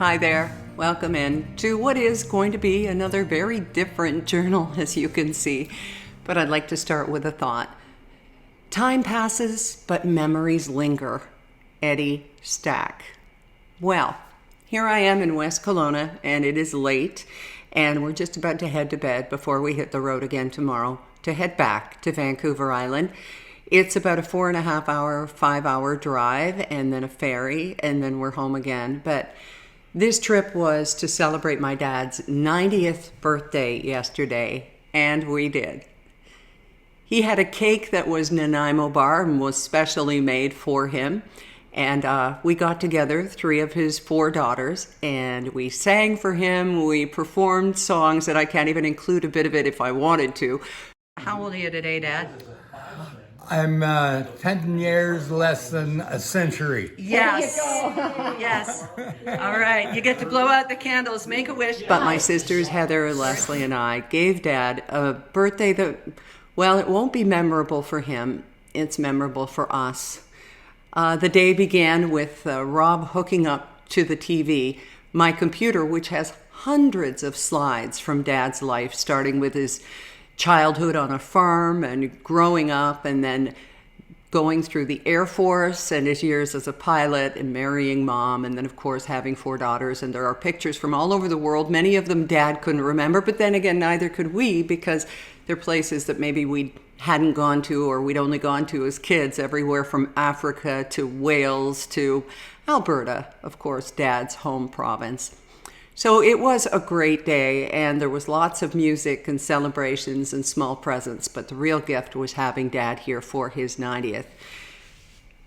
Hi there. Welcome in to what is going to be another very different journal, as you can see. But I'd like to start with a thought. Time passes, but memories linger. Eddie Stack. Well, here I am in West Kelowna, and it is late, and we're just about to head to bed before we hit the road again tomorrow to head back to Vancouver Island. It's about a 4.5 hour, 5 hour drive, and then a ferry, and then we're home again. But this trip was to celebrate my dad's 90th birthday yesterday, and we did. He had a cake that was Nanaimo bar and was specially made for him. And we got together, 3 of his 4 daughters, and we sang for him. We performed songs that I can't even include a bit of it if I wanted to. How old are you today, Dad? I'm 10 years less than a century. Yes. Yes. All right. You get to blow out the candles, make a wish. But my sisters, Heather, Leslie, and I gave Dad a birthday that, well, it won't be memorable for him. It's memorable for us. The day began with Rob hooking up to the TV my computer, which has hundreds of slides from Dad's life, starting with his childhood on a farm and growing up, and then going through the Air Force and his years as a pilot and marrying Mom, and then of course having 4 daughters. And there are pictures from all over the world. Many of them Dad couldn't remember, but then again neither could we, because they're places that maybe we hadn't gone to or we'd only gone to as kids, everywhere from Africa to Wales to Alberta, of course, Dad's home province. So it was a great day, and there was lots of music and celebrations and small presents, but the real gift was having Dad here for his 90th.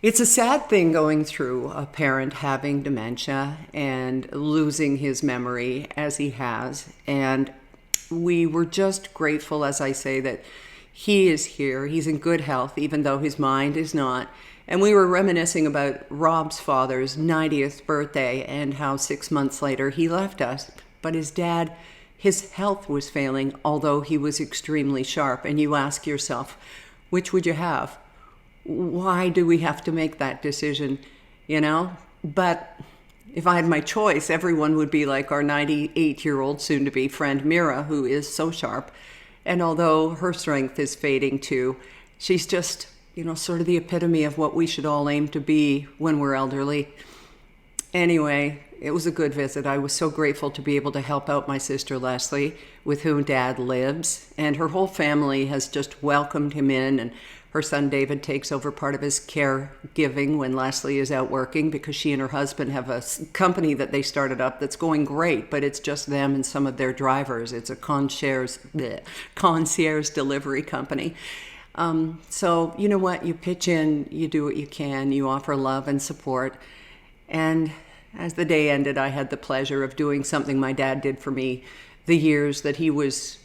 It's a sad thing going through a parent having dementia and losing his memory as he has, and we were just grateful, as I say, that he is here. He's in good health, even though his mind is not. And we were reminiscing about Rob's father's 90th birthday and how 6 months later he left us. But his dad, his health was failing, although he was extremely sharp. And you ask yourself, which would you have? Why do we have to make that decision, you know? But if I had my choice, everyone would be like our 98-year-old soon-to-be friend Mira, who is so sharp. And although her strength is fading too, she's just, sort of the epitome of what we should all aim to be when we're elderly. Anyway, it was a good visit. I was so grateful to be able to help out my sister Leslie, with whom Dad lives. And her whole family has just welcomed him in, and her son David takes over part of his caregiving when Leslie is out working, because she and her husband have a company that they started up that's going great, but it's just them and some of their drivers. It's a concierge delivery company. So you know what? You pitch in, you do what you can, you offer love and support. And as the day ended, I had the pleasure of doing something my dad did for me the years that he was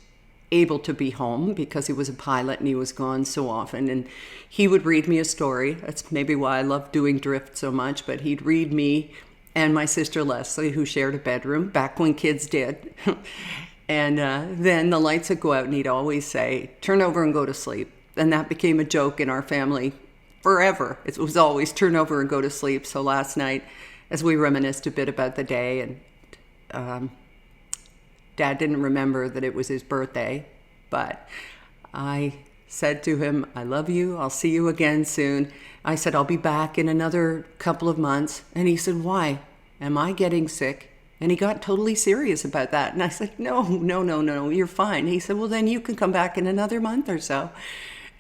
able to be home, because he was a pilot and he was gone so often. And he would read me a story. That's maybe why I love doing Drift so much, but he'd read me and my sister Leslie, who shared a bedroom back when kids did. And then the lights would go out and he'd always say, "Turn over and go to sleep." And that became a joke in our family forever. It was always turn over and go to sleep. So last night, as we reminisced a bit about the day, and Dad didn't remember that it was his birthday, but I said to him, "I love you. I'll see you again soon." I said, "I'll be back in another couple of months." And he said, "Why? Am I getting sick?" And he got totally serious about that. And I said, No, you're fine. He said, "Well, then you can come back in another month or so."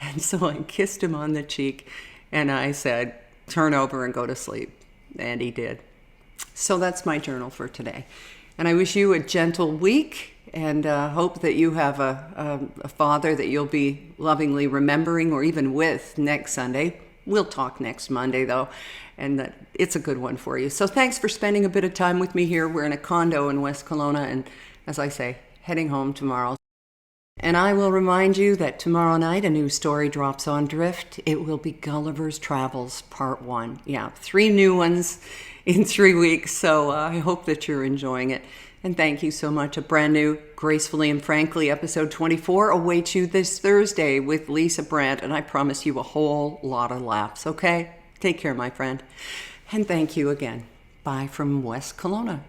And so I kissed him on the cheek and I said, "Turn over and go to sleep." And he did. So that's my journal for today. And I wish you a gentle week, and hope that you have a father that you'll be lovingly remembering, or even with, next Sunday. We'll talk next Monday, though, and that it's a good one for you. So thanks for spending a bit of time with me here. We're in a condo in West Kelowna, and as I say, heading home tomorrow. And I will remind you that tomorrow night a new story drops on Drift. It will be Gulliver's Travels Part 1. Yeah, 3 new ones in 3 weeks, so I hope that you're enjoying it. And thank you so much. A brand new Gracefully and Frankly episode 24 awaits you this Thursday with Lisa Brandt, and I promise you a whole lot of laughs, okay? Take care, my friend. And thank you again. Bye from West Kelowna.